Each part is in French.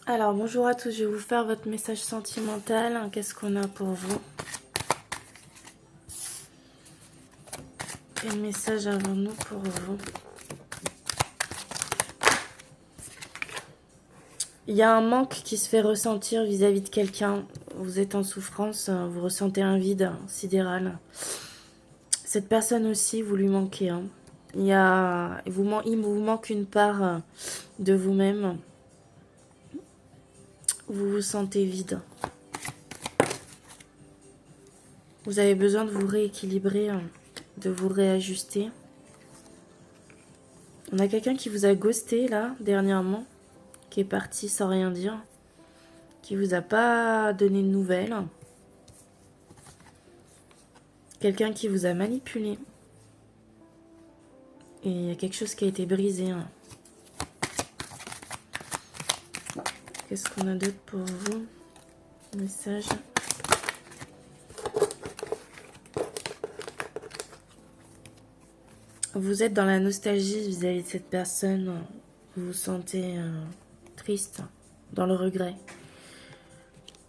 Alors, bonjour à tous, je vais vous faire votre message sentimental. Qu'est-ce qu'on a pour vous? Quel message avons-nous pour vous? Il y a un manque qui se fait ressentir vis-à-vis de quelqu'un. Vous êtes en souffrance, vous ressentez un vide sidéral. Cette personne aussi, vous lui manquez. Il vous manque une part de vous-même. Vous vous sentez vide. Vous avez besoin de vous rééquilibrer, de vous réajuster. On a quelqu'un qui vous a ghosté là, dernièrement, qui est parti sans rien dire, qui vous a pas donné de nouvelles. Quelqu'un qui vous a manipulé. Et il y a quelque chose qui a été brisé. Qu'est-ce qu'on a d'autre pour vous? Message. Vous êtes dans la nostalgie vis-à-vis de cette personne. Vous vous sentez triste, dans le regret.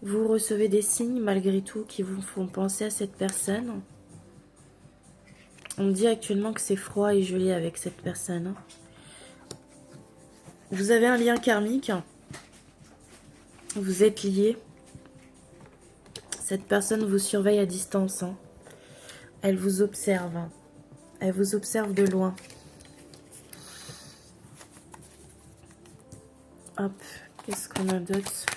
Vous recevez des signes malgré tout qui vous font penser à cette personne. On me dit actuellement que c'est froid et gelé avec cette personne. Vous avez un lien karmique. Vous êtes liés. Cette personne vous surveille à distance. Elle vous observe. Elle vous observe de loin. Hop, qu'est-ce qu'on a d'autre?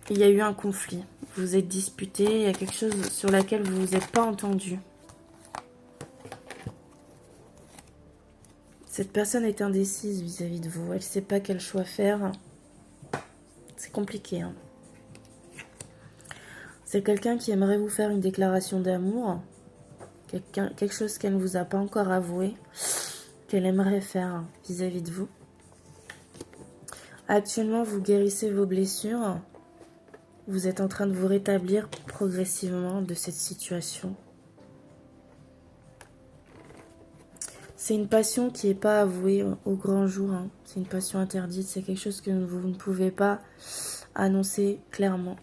Il y a eu un conflit. Vous vous êtes disputé. Il y a quelque chose sur laquelle vous ne vous êtes pas entendu. Cette personne est indécise vis-à-vis de vous. Elle ne sait pas quel choix faire. C'est compliqué. C'est quelqu'un qui aimerait vous faire une déclaration d'amour. Quelque chose qu'elle ne vous a pas encore avoué. Qu'elle aimerait faire vis-à-vis de vous. Actuellement, vous guérissez vos blessures. Vous êtes en train de vous rétablir progressivement de cette situation. C'est une passion qui n'est pas avouée au grand jour. C'est une passion interdite. C'est quelque chose que vous ne pouvez pas annoncer clairement.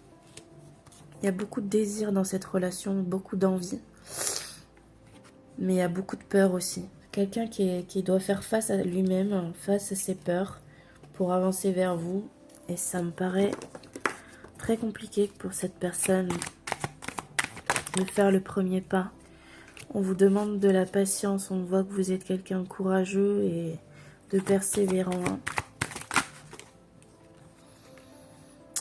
Il y a beaucoup de désir dans cette relation, beaucoup d'envie. Mais il y a beaucoup de peur aussi. Quelqu'un qui doit faire face à lui-même, face à ses peurs, pour avancer vers vous. Et ça me paraît très compliqué pour cette personne de faire le premier pas. On vous demande de la patience, on voit que vous êtes quelqu'un de courageux et de persévérant.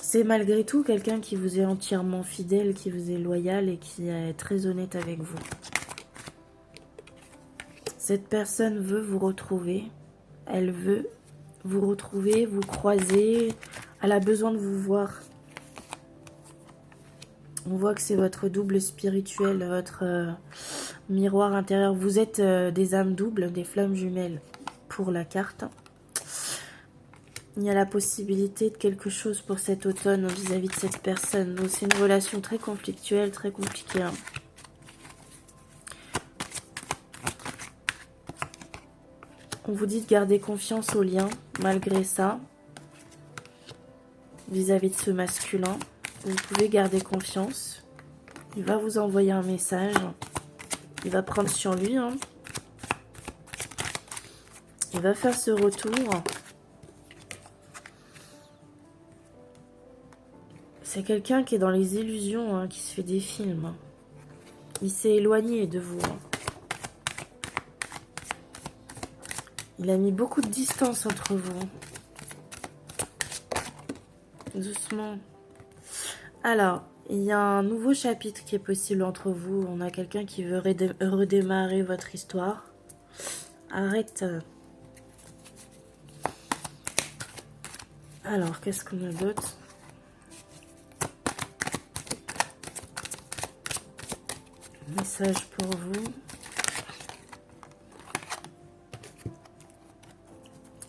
C'est malgré tout quelqu'un qui vous est entièrement fidèle, qui vous est loyal et qui est très honnête avec vous. Cette personne veut vous retrouver, elle veut vous retrouver, vous croiser, elle a besoin de vous voir. On voit que c'est votre double spirituel, votre miroir intérieur. Vous êtes des âmes doubles, des flammes jumelles pour la carte. Il y a la possibilité de quelque chose pour cet automne vis-à-vis de cette personne. Donc c'est une relation très conflictuelle, très compliquée. On vous dit de garder confiance au lien, malgré ça, vis-à-vis de ce masculin. Vous pouvez garder confiance. Il va vous envoyer un message. Il va prendre sur lui. Il va faire ce retour. C'est quelqu'un qui est dans les illusions, qui se fait des films. Il s'est éloigné de vous. Il a mis beaucoup de distance entre vous. Doucement. Alors, il y a un nouveau chapitre qui est possible entre vous. On a quelqu'un qui veut redémarrer votre histoire. Arrête. Alors, qu'est-ce qu'on a d'autre? Message pour vous.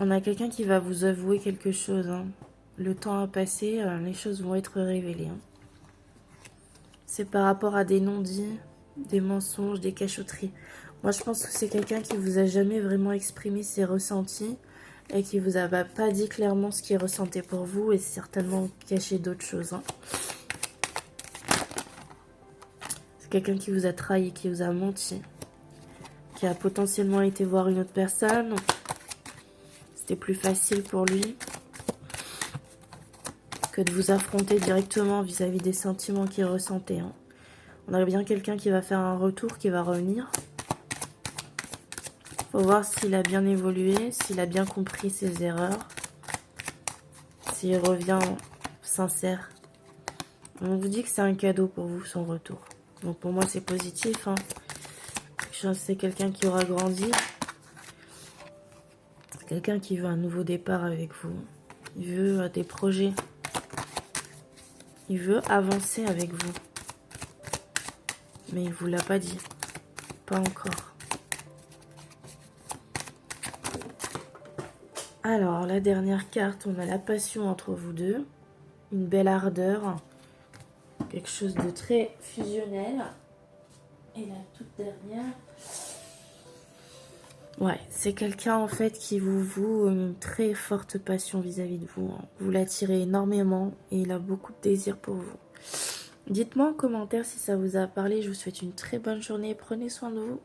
On a quelqu'un qui va vous avouer quelque chose. Le temps a passé, les choses vont être révélées. C'est par rapport à des non-dits, des mensonges, des cachotteries. Moi, je pense que c'est quelqu'un qui vous a jamais vraiment exprimé ses ressentis et qui vous a pas dit clairement ce qu'il ressentait pour vous et certainement caché d'autres choses. Hein. C'est quelqu'un qui vous a trahi, qui vous a menti, qui a potentiellement été voir une autre personne. C'était plus facile pour lui que de vous affronter directement vis-à-vis des sentiments qu'il ressentait. Hein. On a bien quelqu'un qui va faire un retour, qui va revenir. Faut voir s'il a bien évolué, s'il a bien compris ses erreurs, s'il revient sincère. On vous dit que c'est un cadeau pour vous, son retour. Donc pour moi, c'est positif. Hein. C'est quelqu'un qui aura grandi. C'est quelqu'un qui veut un nouveau départ avec vous. Il veut des projets. Il veut avancer avec vous. Mais il ne vous l'a pas dit. Pas encore. Alors, la dernière carte, on a la passion entre vous deux. Une belle ardeur. Quelque chose de très fusionnel. Et la toute dernière... Ouais, c'est quelqu'un en fait qui vous voue une très forte passion vis-à-vis de vous. Hein. Vous l'attirez énormément et il a beaucoup de désir pour vous. Dites-moi en commentaire si ça vous a parlé. Je vous souhaite une très bonne journée. Prenez soin de vous.